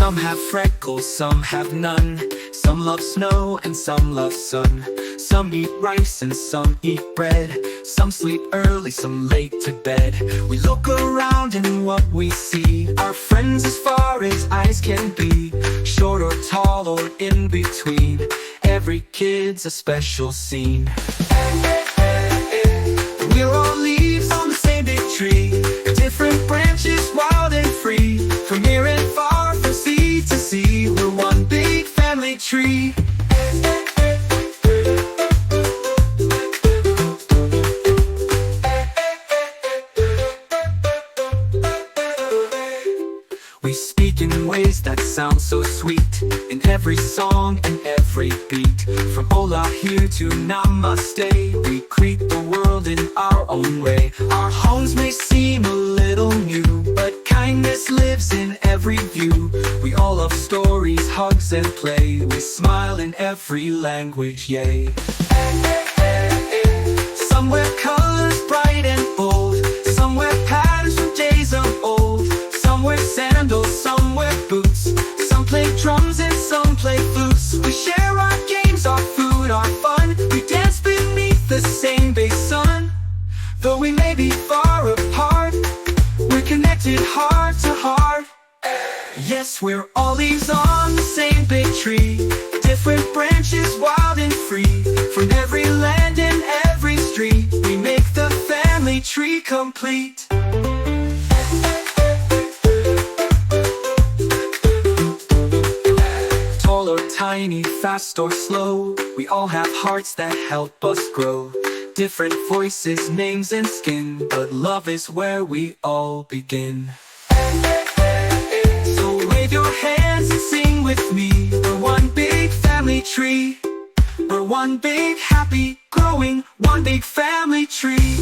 Some have freckles, some have none. Some love snow and some love sun. Some eat rice and some eat bread. Some sleep early, some late to bed. We look around and what we see are friends as far as eyes can be. Short or tall or in between, every kid's a special scene. We're all leaves on the same big tree, different branches, wild and free. From near and far, from sea to sea, we're one big family tree. We speak in ways that sound so sweet, in every song and every beat. From hola here to namaste, we greet the world in our own way. Our homes may seem a little new, but kindness lives in every view. We all love stories, hugs and play. We smile in every language, yay. Some wear colors bright and bold, some wear patterns from days of old. Some wear sandals, some wear boots, some play drums and some play flutes. We share our games, our food, our fun. We dance beneath the same big sun. Though we may be far apart, we're connected heart to heart. Yes, we're all leaves on the same big tree, different branches, wild and free. From every land and every street, we make the family tree complete. Tall or tiny, fast or slow, we all have hearts that help us grow. Different voices, names and skin, but love is where we all begin. So wave your hands and sing with me. We're one big family tree. We're one big, happy, growing, one big family tree.